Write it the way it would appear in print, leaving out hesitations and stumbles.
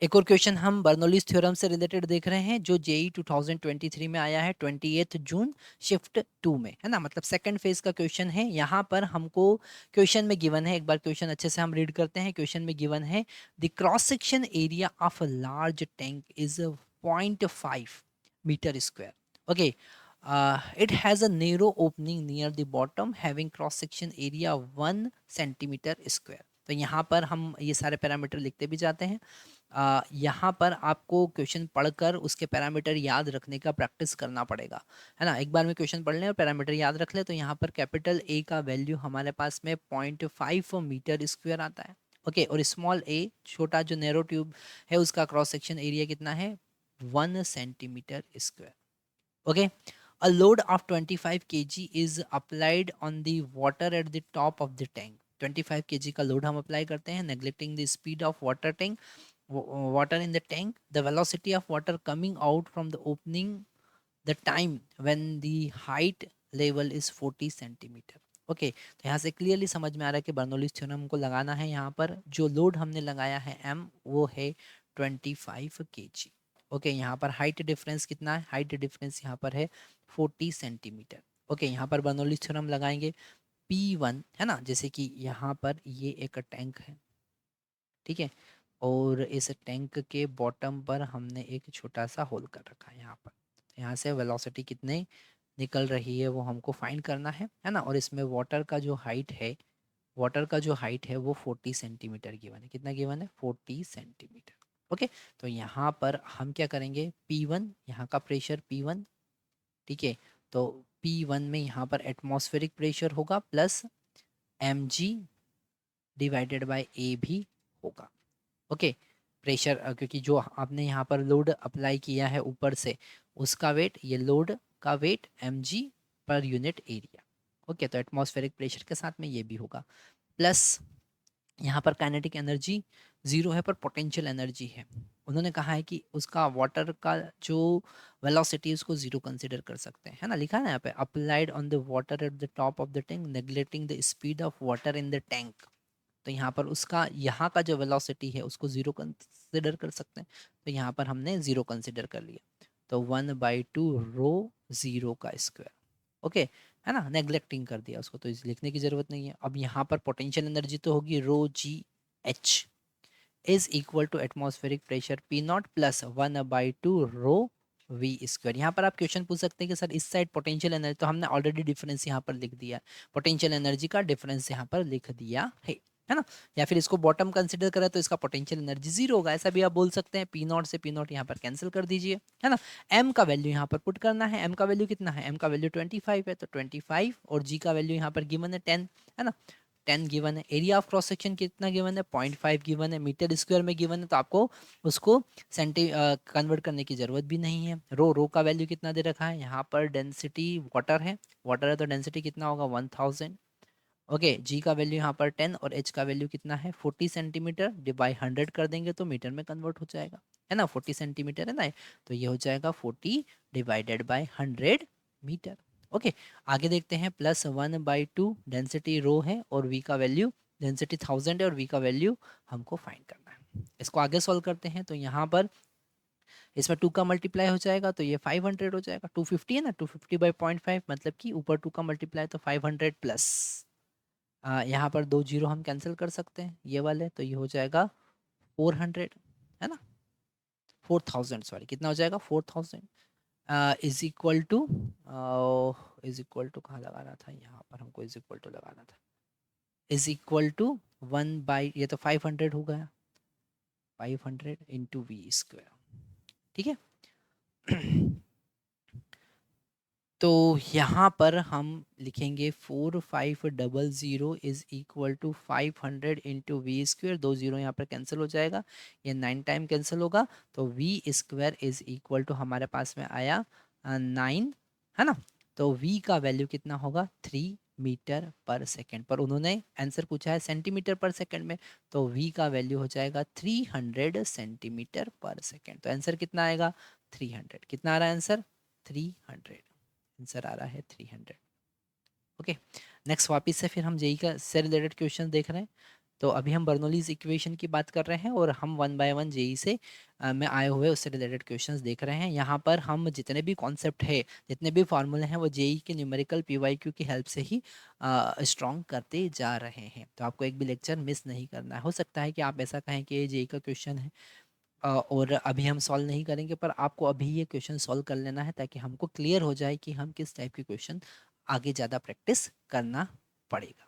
एक और क्वेश्चन हम बर्नौलीज थ्योरम से रिलेटेड देख रहे हैं जो जेई 2023 में आया है 28 जून शिफ्ट 2 में, है ना। मतलब सेकंड फेज का क्वेश्चन है। यहाँ पर हमको क्वेश्चन में गिवन है, एक बार क्वेश्चन अच्छे से हम रीड करते हैं। क्वेश्चन में गिवन है the cross section area of a large tank is 0.5 meter square. Okay, it has a narrow opening near the bottom having cross section area 1 centimetre square. तो यहाँ पर हम ये सारे पैरामीटर लिखते भी जाते हैं। यहाँ पर आपको क्वेश्चन पढ़कर उसके पैरामीटर याद रखने का प्रैक्टिस करना पड़ेगा, है ना। एक बार में क्वेश्चन पढ़ लें और पैरामीटर याद रख ले। तो यहाँ पर कैपिटल ए का वैल्यू हमारे पास में 0.5 मीटर स्क्वायर आता है। ओके, और स्मॉल ए छोटा जो नैरो ट्यूब है उसका क्रॉस सेक्शन एरिया कितना है, 1 centimetre square. Okay, a load of 25 kg is applied on the water at the top of the tank। 25 kg का लोड हम अप्लाई करते हैं, neglecting the speed of water in the tank, the velocity of water coming out from the opening, the time when the height level is 40 centimetre. Okay, तो यहाँ से clearly समझ में आ रहा है कि बर्नौलीज थ्योरम को लगाना है। यहाँ पर जो लोड हमने लगाया है m वो है 25 kg। ओके, यहाँ पर हाइट डिफरेंस कितना है, हाइट डिफरेंस यहाँ पर है 40 सेंटीमीटर। ओके, यहाँ पर बर्नौलीज थ्योरम लगाएंगे P1, है ना। जैसे कि यहाँ पर ये एक टैंक है, ठीक है, और इस टैंक के बॉटम पर हमने एक छोटा सा होल कर रखा है यहाँ पर। यहाँ से वेलोसिटी कितने निकल रही है वो हमको फाइंड करना है ना। और इसमें वाटर का जो हाइट है वो 40 सेंटीमीटर गिवन है। कितना गिवन है, 40 सेंटीमीटर। ओके, तो यहाँ पर हम क्या करेंगे, P1 यहाँ का प्रेशर P1, ठीक है। तो P1 में यहाँ पर एटमॉस्फेरिक प्रेशर होगा प्लस mg डिवाइडेड बाय ए भी होगा। ओके, प्रेशर क्योंकि जो आपने यहाँ पर लोड अप्लाई किया है ऊपर से उसका वेट, ये लोड का वेट mg पर यूनिट एरिया। ओके, तो एटमॉस्फेरिक प्रेशर के साथ में ये भी होगा प्लस यहाँ पर काइनेटिक एनर्जी जीरो है पर पोटेंशियल एनर्जी है। उन्होंने कहा है कि उसका वाटर का जो वेलोसिटी उसको जीरो कंसिडर कर सकते हैं, है ना। लिखा है ना यहाँ पे, applied on the water at the top of the tank neglecting the speed of water in the tank. तो यहाँ पर उसका यहाँ का जो वेलोसिटी है उसको जीरो कंसिडर कर सकते हैं। तो यहाँ पर हमने जीरो कंसिडर कर लिया। तो 1/2 रो जीरो का स्क्वायर। ओके, है ना, नेग्लेक्टिंग कर दिया उसको तो इसे लिखने की जरूरत नहीं है। अब यहाँ पर पोटेंशियल एनर्जी तो होगी rho g h is equal to atmospheric pressure P naught plus 1/2 rho v square. यहाँ पर आप क्वेश्चन पूछ सकते हैं कि सर इस साइड पोटेंशियल एनर्जी, तो हमने ऑलरेडी डिफरेंस यहाँ पर लिख दिया, पोटेंशियल एनर्जी का डिफरेंस यहाँ पर लिख दिया है ना। या फिर इसको बॉटम कंसिडर करें तो इसका पोटेंशियल एनर्जी जीरो होगा, ऐसा भी आप बोल सकते हैं। पी नॉट से पी नॉट यहाँ पर कैंसिल कर दीजिए, है ना। एम का वैल्यू यहाँ पर पुट करना है। एम का वैल्यू कितना है, एम का वैल्यू 25 है, तो 25 और जी का वैल्यू यहाँ पर गिवन है 10, है ना। 10 गिवन है। एरिया ऑफ क्रॉस सेक्शन कितना गिवन है, 0.5 गिवन है, मीटर स्क्वायर में गिवन है। तो आपको उसको कन्वर्ट करने की जरूरत भी नहीं है। रो का वैल्यू कितना दे रखा है, यहाँ पर डेंसिटी वाटर है तो डेंसिटी कितना होगा 1000। ओके, जी का वैल्यू यहाँ पर 10 और एच का वैल्यू कितना है 40 सेंटीमीटर, डिवाइड 100 कर देंगे तो मीटर में कन्वर्ट हो जाएगा, है ना। 40 सेंटीमीटर है ना, तो ये हो जाएगा 40 डिवाइडेड बाय 100 मीटर। ओके, आगे देखते हैं। +1/2 डेंसिटी रो है और वी का वैल्यू, डेंसिटी 1000 है और वी का वैल्यू हमको फाइंड करना है। इसको आगे सॉल्व करते हैं। तो यहाँ पर इसमें 2 का मल्टीप्लाई हो जाएगा तो ये 500 हो जाएगा। 250 है ना, 250/0.5 मतलब कि ऊपर 2 का मल्टीप्लाई तो 500 प्लस यहाँ पर 2 जीरो हम कैंसिल कर सकते हैं ये वाले, तो ये हो जाएगा 400, है ना। 4000, सॉरी, कितना हो जाएगा 4000 इज इक्वल टू कहाँ लगाना था, यहाँ पर हमको इज इक्वल टू लगाना था। इज इक्वल टू 1 बाई, ये तो 500 हो गया, 500 इंटू वी स्क्वायर, ठीक है। तो यहाँ पर हम लिखेंगे 4500 is equal to 500 into v square. 2 zero यहाँ पर कैंसिल हो जाएगा, ये 9 टाइम कैंसिल होगा। तो v square is equal to हमारे पास में आया 9, है ना। तो वी का वैल्यू कितना होगा 3 मीटर पर सेकेंड, पर उन्होंने आंसर पूछा है सेंटीमीटर पर सेकेंड में, तो वी का वैल्यू हो जाएगा 300 सेंटीमीटर पर सेकेंड। तो आंसर कितना आएगा 300। कितना आ रहा है आंसर 300, आंसर आ रहा है 300। ओके, नेक्स्ट वापिस से फिर हम जेई का से रिलेटेड क्वेश्चन देख रहे हैं। तो अभी हम बर्नौलीज इक्वेशन की बात कर रहे हैं और हम वन बाय वन जेई से में आए हुए उससे रिलेटेड क्वेश्चंस देख रहे हैं। यहाँ पर हम जितने भी कॉन्सेप्ट है, जितने भी फार्मूले हैं, वो जेई के न्यूमेरिकल पीवाईक्यू की हेल्प से ही स्ट्रॉन्ग करते जा रहे हैं। तो आपको एक भी लेक्चर मिस नहीं करना है। हो सकता है कि आप ऐसा कहें कि ये जेई का क्वेश्चन है और अभी हम सॉल्व नहीं करेंगे, पर आपको अभी ये क्वेश्चन सॉल्व कर लेना है ताकि हमको क्लियर हो जाए कि हम किस टाइप के क्वेश्चन आगे ज़्यादा प्रैक्टिस करना पड़ेगा।